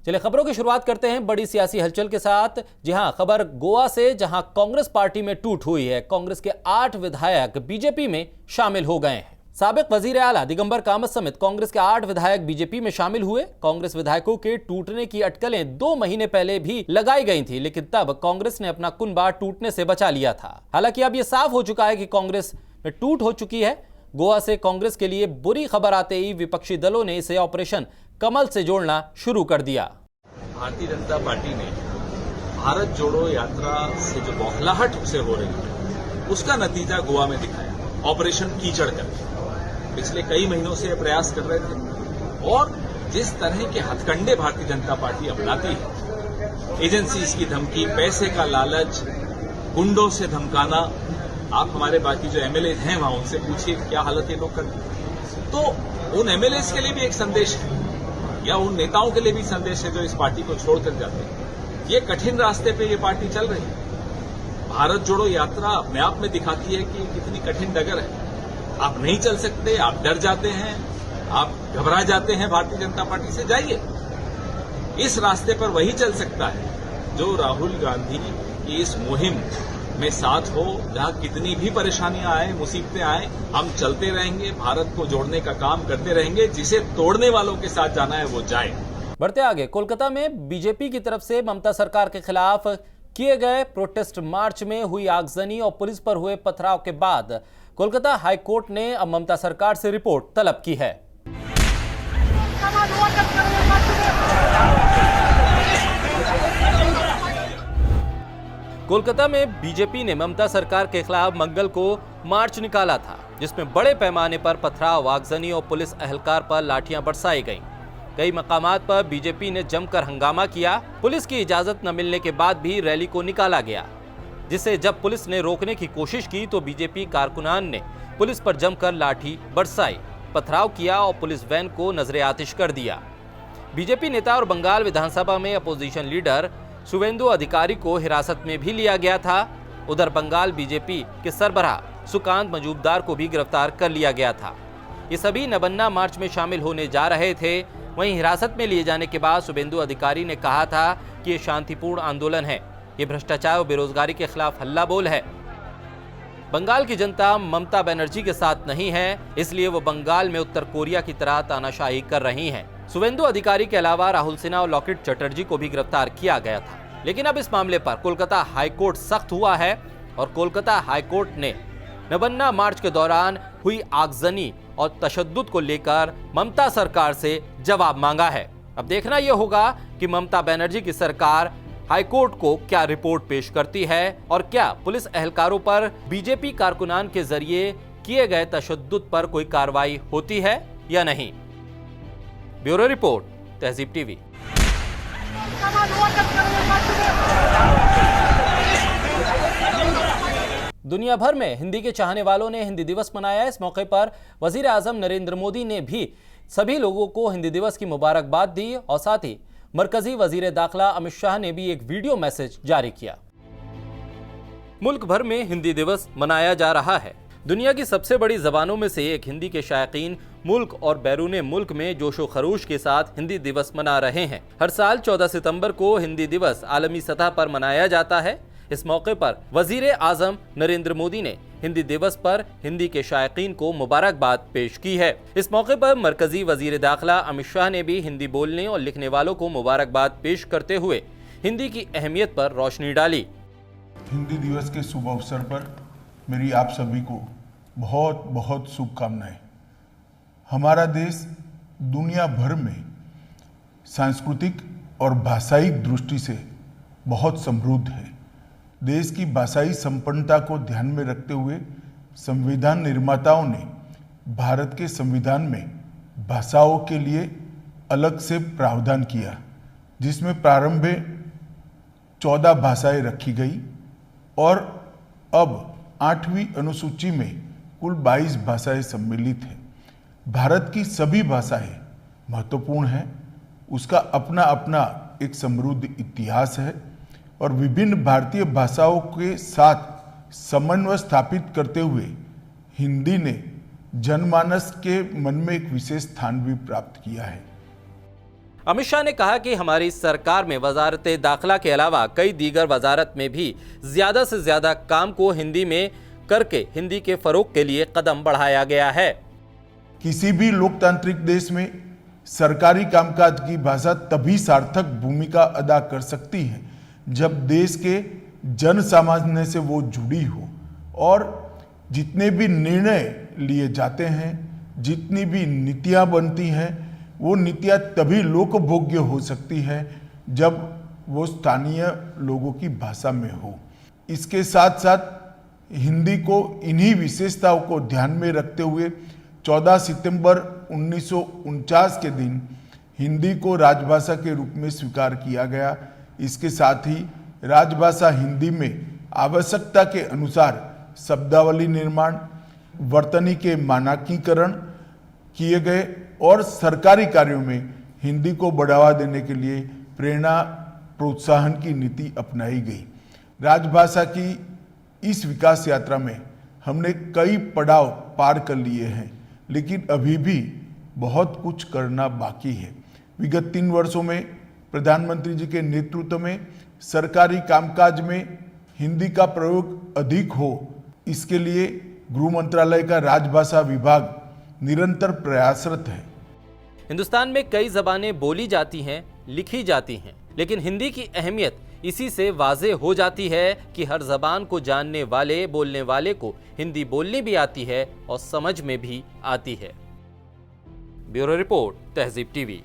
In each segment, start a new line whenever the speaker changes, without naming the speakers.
चलिए खबरों की शुरुआत करते हैं बड़ी सियासी हलचल के साथ। जी हां, खबर गोवा से, जहां कांग्रेस पार्टी में टूट हुई है। कांग्रेस के 8 विधायक बीजेपी में शामिल हो गए हैं। साबिक वजीर आला दिगंबर कामत समेत कांग्रेस के 8 विधायक बीजेपी में शामिल हुए। कांग्रेस विधायकों के टूटने की अटकलें 2 महीने पहले भी लगाई गई थी, लेकिन तब कांग्रेस ने अपना कुनबा टूटने से बचा लिया था। हालांकि अब यह साफ हो चुका है कि कांग्रेस में टूट हो चुकी है। गोवा से कांग्रेस के लिए बुरी खबर आते ही विपक्षी दलों ने इसे ऑपरेशन कमल से जोड़ना शुरू कर दिया।
भारतीय जनता पार्टी ने भारत जोड़ो यात्रा से जो बौखलाहट से हो रही है, उसका नतीजा गोवा में दिखाया। ऑपरेशन कीचड़ कर पिछले कई महीनों से प्रयास कर रहे थे, और जिस तरह के हथकंडे भारतीय जनता पार्टी अपनाती है, एजेंसीज की धमकी, पैसे का लालच, गुंडों से धमकाना। आप हमारे बाकी जो एमएलए हैं वहां उनसे पूछिए क्या हालत ये लोग करते। तो उन एमएलए के लिए भी एक संदेश है, या उन नेताओं के लिए भी संदेश है जो इस पार्टी को छोड़कर जाते हैं। ये कठिन रास्ते पे ये पार्टी चल रही है। भारत जोड़ो यात्रा अपने आप में दिखाती है कि कितनी कठिन डगर है। आप नहीं चल सकते, आप डर जाते हैं, आप घबरा जाते हैं भारतीय जनता पार्टी से। जाइए, इस रास्ते पर वही चल सकता है जो राहुल गांधी की इस मुहिम में साथ हो। जहां कितनी भी परेशानियां आए, मुसीबतें आए, हम चलते रहेंगे, भारत को जोड़ने का काम करते रहेंगे। जिसे तोड़ने वालों के साथ जाना है वो जाए।
बढ़ते आगे, कोलकाता में बीजेपी की तरफ से ममता सरकार के खिलाफ किए गए प्रोटेस्ट मार्च में हुई आगजनी और पुलिस पर हुए पथराव के बाद कोलकाता हाईकोर्ट ने अब ममता सरकार से रिपोर्ट तलब की है। कोलकाता में बीजेपी ने ममता सरकार के खिलाफ मंगल को मार्च निकाला था, जिसमें बड़े पैमाने पर पथराव, आगजनी और पुलिस एहलकार पर लाठियां बरसाई गईं। कई मकामात पर बीजेपी ने जमकर हंगामा किया। पुलिस की इजाजत न मिलने के बाद भी रैली को निकाला गया, जिसे जब पुलिस ने रोकने की कोशिश की तो बीजेपी कारकुनान ने पुलिस पर जमकर लाठी बरसाई, पथराव किया और पुलिस वैन को नजरे आतिश कर दिया। बीजेपी नेता और बंगाल विधानसभा में अपोजिशन लीडर शुवेंदु अधिकारी को हिरासत में भी लिया गया था। उधर बंगाल बीजेपी के सरबराह सुकांत मजूमदार को भी गिरफ्तार कर लिया गया था। ये सभी नबन्ना मार्च में शामिल होने जा रहे थे। वहीं हिरासत में लिए जाने के बाद शुवेंदु अधिकारी ने कहा था कि ये शांतिपूर्ण आंदोलन है, ये भ्रष्टाचार और बेरोजगारी के खिलाफ हल्ला बोल है। बंगाल की जनता ममता बनर्जी के साथ नहीं है, इसलिए वो बंगाल में उत्तर कोरिया की तरह तानाशाही कर रही हैं। शुवेंदु अधिकारी के अलावा राहुल सिन्हा और लॉकेट चटर्जी को भी गिरफ्तार किया गया था। लेकिन अब इस मामले पर कोलकाता हाईकोर्ट सख्त हुआ है और कोलकाता हाईकोर्ट ने नबन्ना मार्च के दौरान हुई आगजनी और तशद्दुद को लेकर ममता सरकार से जवाब मांगा है। अब देखना यह होगा कि ममता बनर्जी की सरकार हाईकोर्ट को क्या रिपोर्ट पेश करती है और क्या पुलिस एहलकारों पर बीजेपी कारकुनान के जरिए किए गए तशद्दुद पर कोई कार्रवाई होती है या नहीं। ब्यूरो रिपोर्ट, तहजीब टीवी। दुनिया भर में हिंदी के चाहने वालों ने हिंदी दिवस मनाया। इस मौके पर वजीर आजम नरेंद्र मोदी ने भी सभी लोगों को हिंदी दिवस की मुबारकबाद दी और साथ ही मरकजी वजीर दाखिला अमित शाह ने भी एक वीडियो मैसेज जारी किया। मुल्क भर में हिंदी दिवस मनाया जा रहा है। दुनिया की सबसे बड़ी जबानों में से एक हिंदी के शायकीन मुल्क और बैरूने मुल्क में जोशो खरोश के साथ हिंदी दिवस मना रहे हैं। हर साल 14 सितंबर को हिंदी दिवस आलमी सतह पर मनाया जाता है। इस मौके पर वजीर आजम नरेंद्र मोदी ने हिंदी दिवस पर हिंदी के शायकीन को मुबारकबाद पेश की है। इस मौके पर मरकजी वजीर दाखिला अमित शाह ने भी हिंदी बोलने और लिखने वालों को मुबारकबाद पेश करते हुए हिंदी की अहमियत पर रोशनी डाली।
हिंदी दिवस के शुभ अवसर पर मेरी आप सभी को बहुत बहुत शुभकामनाएं। हमारा देश दुनिया भर में सांस्कृतिक और भाषाई दृष्टि से बहुत समृद्ध है। देश की भाषाई संपन्नता को ध्यान में रखते हुए संविधान निर्माताओं ने भारत के संविधान में भाषाओं के लिए अलग से प्रावधान किया, जिसमें प्रारंभ में 14 भाषाएं रखी गई और अब 8वीं अनुसूची में कुल 22 भाषाएं सम्मिलित हैं। भारत की सभी भाषाएं महत्वपूर्ण हैं। उसका अपना अपना एक समृद्ध इतिहास है और विभिन्न भारतीय भाषाओं के साथ समन्वय स्थापित करते हुए हिंदी ने जनमानस के मन में एक विशेष स्थान भी प्राप्त किया है।
अमित शाह ने कहा कि हमारी सरकार में वजारत दाखिला के अलावा कई दीगर वजारत में भी ज्यादा से ज्यादा काम को हिंदी में करके हिंदी के फरोग के लिए कदम बढ़ाया गया है।
किसी भी लोकतांत्रिक देश में सरकारी कामकाज की भाषा तभी सार्थक भूमिका अदा कर सकती है जब देश के जन सामान्य से वो जुड़ी हो और जितने भी निर्णय लिए जाते हैं, जितनी भी नीतियां बनती हैं, वो नीतियां तभी लोकभोग्य हो सकती है जब वो स्थानीय लोगों की भाषा में हो। इसके साथ साथ हिंदी को इन्हीं विशेषताओं को ध्यान में रखते हुए 14 सितंबर 1949 के दिन हिंदी को राजभाषा के रूप में स्वीकार किया गया। इसके साथ ही राजभाषा हिंदी में आवश्यकता के अनुसार शब्दावली निर्माण, वर्तनी के मानकीकरण किए गए और सरकारी कार्यों में हिंदी को बढ़ावा देने के लिए प्रेरणा प्रोत्साहन की नीति अपनाई गई। राजभाषा की इस विकास यात्रा में हमने कई पड़ाव पार कर लिए हैं, लेकिन अभी भी बहुत कुछ करना बाकी है। विगत 3 वर्षों में प्रधानमंत्री जी के नेतृत्व में सरकारी कामकाज में हिंदी का प्रयोग अधिक हो, इसके लिए गृह मंत्रालय का राजभाषा विभाग निरंतर प्रयासरत है।
हिंदुस्तान में कई ज़बानें बोली जाती हैं, लिखी जाती हैं, लेकिन हिंदी की अहमियत इसी से वाज़े हो जाती है कि हर ज़बान को जानने वाले, बोलने वाले को हिंदी बोलनी भी आती है और समझ में भी आती है। ब्यूरो रिपोर्ट, तहज़ीब टीवी।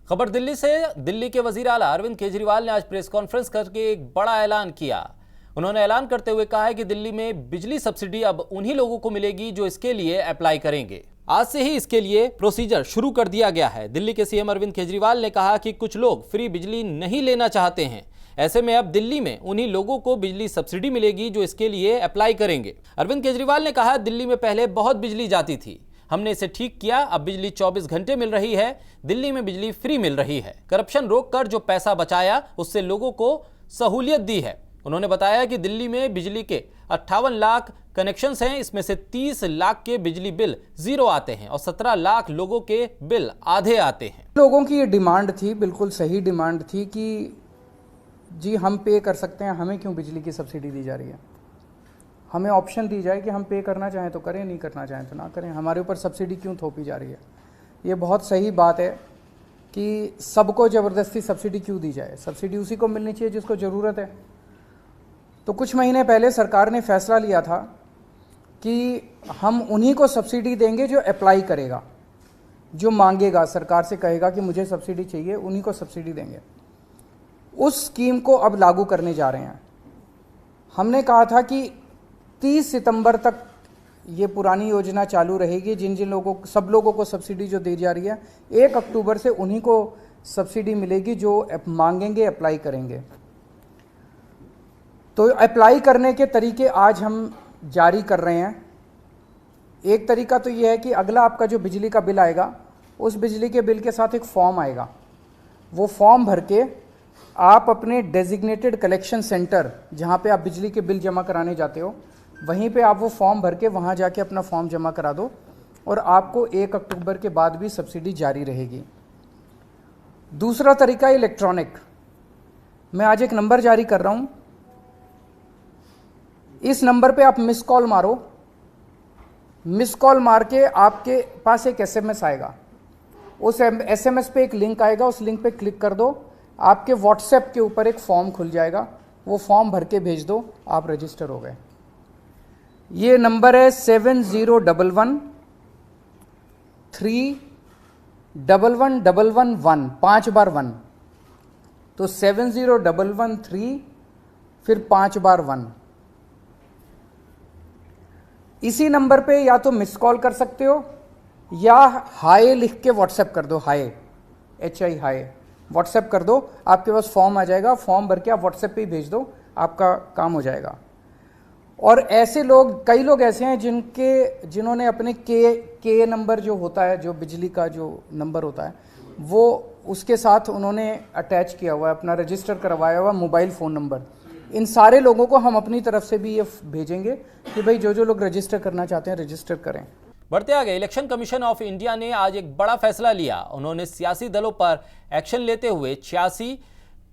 खबर दिल्ली से। दिल्ली के वजीर आला अरविंद केजरीवाल ने आज प्रेस कॉन्फ्रेंस करके एक बड़ा ऐलान किया। उन्होंने ऐलान करते हुए कहा है कि दिल्ली में बिजली सब्सिडी अब उन्हीं लोगों को मिलेगी जो इसके लिए अप्लाई करेंगे। आज से ही इसके लिए प्रोसीजर शुरू कर दिया गया है। दिल्ली के सीएम अरविंद केजरीवाल ने कहा कि कुछ लोग फ्री बिजली नहीं लेना चाहते हैं, ऐसे में अब दिल्ली में उन्हीं लोगों को बिजली सब्सिडी मिलेगी जो इसके लिए अप्लाई करेंगे। अरविंद केजरीवाल ने कहा, दिल्ली में पहले बहुत बिजली जाती थी, हमने इसे ठीक किया, अब बिजली 24 घंटे मिल रही है, दिल्ली में बिजली फ्री मिल रही है। करप्शन रोककर जो पैसा बचाया उससे लोगों को सहूलियत दी है। उन्होंने बताया कि दिल्ली में बिजली के 58 लाख कनेक्शंस हैं, इसमें से 30 लाख के बिजली बिल जीरो आते हैं और 17 लाख लोगों के बिल आधे आते हैं।
लोगों की ये डिमांड थी, बिल्कुल सही डिमांड थी कि जी हम पे कर सकते हैं, हमें क्यों बिजली की सब्सिडी दी जा रही है। हमें ऑप्शन दी जाए कि हम पे करना चाहें तो करें, नहीं करना चाहें तो ना करें, हमारे ऊपर सब्सिडी क्यों थोपी जा रही है। ये बहुत सही बात है कि सबको ज़बरदस्ती सब्सिडी क्यों दी जाए। सब्सिडी उसी को मिलनी चाहिए जिसको ज़रूरत है। तो कुछ महीने पहले सरकार ने फैसला लिया था कि हम उन्हीं को सब्सिडी देंगे जो अप्लाई करेगा, जो मांगेगा, सरकार से कहेगा कि मुझे सब्सिडी चाहिए, उन्हीं को सब्सिडी देंगे। उस स्कीम को अब लागू करने जा रहे हैं। हमने कहा था कि 30 सितंबर तक ये पुरानी योजना चालू रहेगी। जिन जिन लोगों, सब लोगों को सब्सिडी जो दी जा रही है, 1 अक्टूबर से उन्हीं को सब्सिडी मिलेगी जो मांगेंगे, अप्लाई करेंगे। तो अप्लाई करने के तरीके आज हम जारी कर रहे हैं। एक तरीका तो ये है कि अगला आपका जो बिजली का बिल आएगा, उस बिजली के बिल के साथ एक फॉर्म आएगा। वो फॉर्म भर के आप अपने डेजिग्नेटेड कलेक्शन सेंटर, जहाँ पे आप बिजली के बिल जमा कराने जाते हो, वहीं पे आप वो फॉर्म भर के वहाँ जाके अपना फॉर्म जमा करा दो और आपको 1 अक्टूबर के बाद भी सब्सिडी जारी रहेगी। दूसरा तरीका इलेक्ट्रॉनिक। मैं आज एक नंबर जारी कर रहा हूँ, इस नंबर पे आप मिस कॉल मारो। मिस कॉल मार के आपके पास एक एसएमएस आएगा। उस एसएमएस पे एक लिंक आएगा, उस लिंक पे क्लिक कर दो, आपके व्हाट्सएप के ऊपर एक फॉर्म खुल जाएगा, वो फॉर्म भर के भेज दो, आप रजिस्टर हो गए। ये नंबर है 7011311111, 5 बार 1, तो 70113 फिर 5 बार 1। इसी नंबर पे या तो मिस कॉल कर सकते हो या हाय लिख के व्हाट्सएप कर दो, हाय HI हाय व्हाट्सएप कर दो, आपके पास फॉर्म आ जाएगा। फॉर्म भर के आप व्हाट्सएप पे ही भेज दो, आपका काम हो जाएगा। और ऐसे लोग, कई लोग ऐसे हैं जिन्होंने अपने के नंबर जो होता है, जो बिजली का जो नंबर होता है, वो उसके साथ उन्होंने अटैच किया हुआ है, अपना रजिस्टर करवाया हुआ मोबाइल फ़ोन नंबर। इन सारे लोगों को हम अपनी तरफ से भी ये भेजेंगे कि भाई जो जो लोग रजिस्टर करना चाहते हैं रजिस्टर करें।
बढ़ते आगे, इलेक्शन कमीशन ऑफ इंडिया ने आज एक बड़ा फैसला लिया। उन्होंने सियासी दलों पर एक्शन लेते हुए 86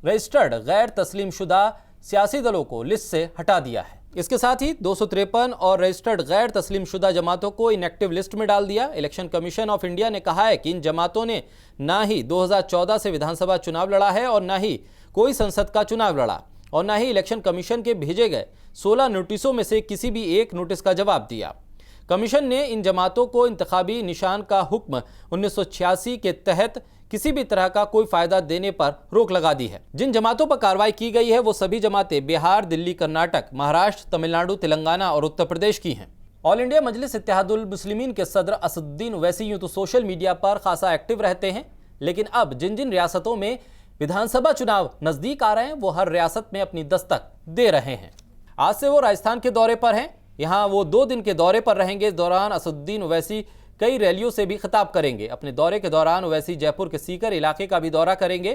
रजिस्टर्ड गैर तस्लीमशुदा सियासी दलों को लिस्ट से हटा दिया है। इसके साथ ही 253 और रजिस्टर्ड गैर तस्लीमशुदा जमातों को इनएक्टिव लिस्ट में डाल दिया। इलेक्शन कमीशन ऑफ इंडिया ने कहा है कि इन जमातों ने ना ही 2014 से विधानसभा चुनाव लड़ा है और ना ही कोई संसद का चुनाव लड़ा और ना ही इलेक्शन कमीशन के भेजे गए 16 नोटिसों में से किसी भी एक नोटिस का जवाब दिया। कमीशन ने इन जमातों को इंतखाबी निशान का हुक्म 1986 के तहत किसी भी तरह का कोई फायदा देने पर रोक लगा दी है। जिन जमातों पर कार्रवाई की गई है वो सभी जमातें बिहार, दिल्ली, कर्नाटक, महाराष्ट्र, तमिलनाडु, तेलंगाना और उत्तर प्रदेश की हैं। ऑल इंडिया मजलिस इत्तेहादुल मुस्लिमीन के सदर असदुद्दीन ओवैसी यूं तो सोशल मीडिया पर खासा एक्टिव रहते हैं, लेकिन अब जिन जिन रियासतों में विधानसभा चुनाव नजदीक आ रहे हैं वो हर रियासत में अपनी दस्तक दे रहे हैं। आज से वो राजस्थान के दौरे पर हैं। यहाँ वो 2 दिन के दौरे पर रहेंगे। इस दौरान असदुद्दीन ओवैसी कई रैलियों से भी खिताब करेंगे। अपने दौरे के दौरान ओवैसी जयपुर के सीकर इलाके का भी दौरा करेंगे।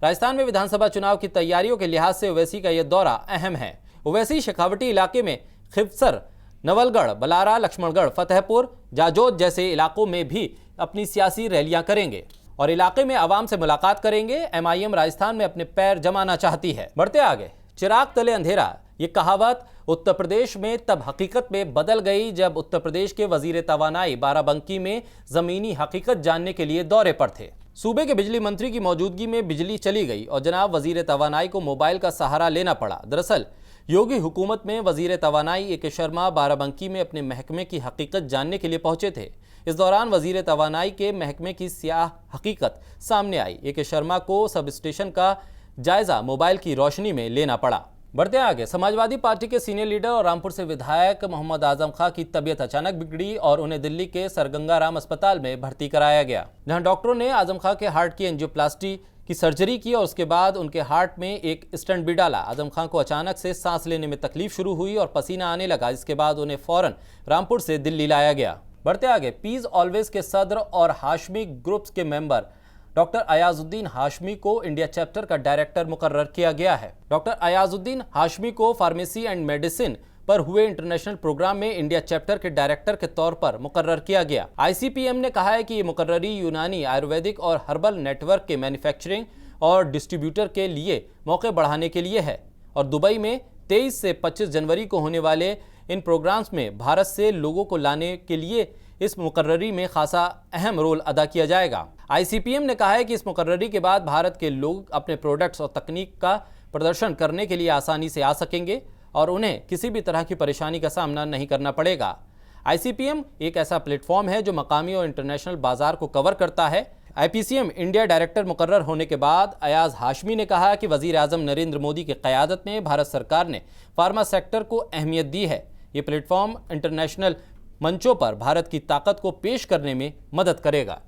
राजस्थान में विधानसभा चुनाव की तैयारियों के लिहाज से ओवैसी का यह दौरा अहम है। ओवैसी शेखावटी इलाके में खिवसर, नवलगढ़, बलारा, लक्ष्मणगढ़, फतेहपुर, जाजोद जैसे इलाकों में भी अपनी सियासी रैलियां करेंगे और इलाके में आवाम से मुलाकात करेंगे। MIM राजस्थान में अपने पैर जमाना चाहती है। बढ़ते आगे, चिराग तले अंधेरा, ये कहावत उत्तर प्रदेश में तब हकीकत में बदल गई जब उत्तर प्रदेश के वजीर तवानाई बाराबंकी में जमीनी हकीकत जानने के लिए दौरे पर थे। सूबे के बिजली मंत्री की मौजूदगी में बिजली चली गई और जनाब वजीर तवानाई को मोबाइल का सहारा लेना पड़ा। दरअसल योगी हुकूमत में वजीर तवानाई AK शर्मा बाराबंकी में अपने महकमे की हकीकत जानने के लिए पहुंचे थे। इस दौरान वजीर तवानाई के महकमे की स्याह हकीकत सामने आई। AK शर्मा को सब स्टेशन का जायजा मोबाइल की रोशनी में लेना पड़ा। बढ़ते आगे, समाजवादी पार्टी के सीनियर लीडर और रामपुर से विधायक मोहम्मद आजम खां की तबीयत अचानक बिगड़ी और उन्हें दिल्ली के सर गंगाराम अस्पताल में भर्ती कराया गया, जहां डॉक्टरों ने आजम खां के हार्ट की एंजियोप्लास्टी की सर्जरी की और उसके बाद उनके हार्ट में एक स्टेंट भी डाला। आजम खां को अचानक से सांस लेने में तकलीफ शुरू हुई और पसीना आने लगा। इसके बाद उन्हें फौरन रामपुर से दिल्ली लाया गया। बढ़ते आगे, पीस ऑलवेज के सदर और हाशमी ग्रुप्स के मेंबर डॉक्टर अयाजुद्दीन हाशमी को इंडिया चैप्टर का डायरेक्टर मुकर्रर किया गया है। डॉक्टर अयाजुद्दीन हाशमी को फार्मेसी एंड मेडिसिन पर हुए इंटरनेशनल प्रोग्राम में इंडिया चैप्टर के डायरेक्टर के तौर पर मुकर्रर किया गया। ICPM ने कहा है कि ये मुकर्ररी यूनानी, आयुर्वेदिक और हर्बल नेटवर्क के मैन्युफैक्चरिंग और डिस्ट्रीब्यूटर के लिए मौके बढ़ाने के लिए है और दुबई में 23 से 25 जनवरी को होने वाले इन प्रोग्राम्स में भारत से लोगों को लाने के लिए इस मुकर्ररी में खासा अहम रोल अदा किया जाएगा। ICPM ने कहा है कि इस मुकर्ररी के बाद भारत के लोग अपने प्रोडक्ट्स और तकनीक का प्रदर्शन करने के लिए आसानी से आ सकेंगे और उन्हें किसी भी तरह की परेशानी का सामना नहीं करना पड़ेगा। ICPM एक ऐसा प्लेटफॉर्म है जो मकामी और इंटरनेशनल बाजार को कवर करता है। IPCM इंडिया डायरेक्टर मुकर्रर होने के बाद अयाज हाशमी ने कहा कि वजीर आजम नरेंद्र मोदी की क़यादत में भारत सरकार ने फार्मा सेक्टर को अहमियत दी है। ये प्लेटफॉर्म इंटरनेशनल मंचों पर भारत की ताकत को पेश करने में मदद करेगा।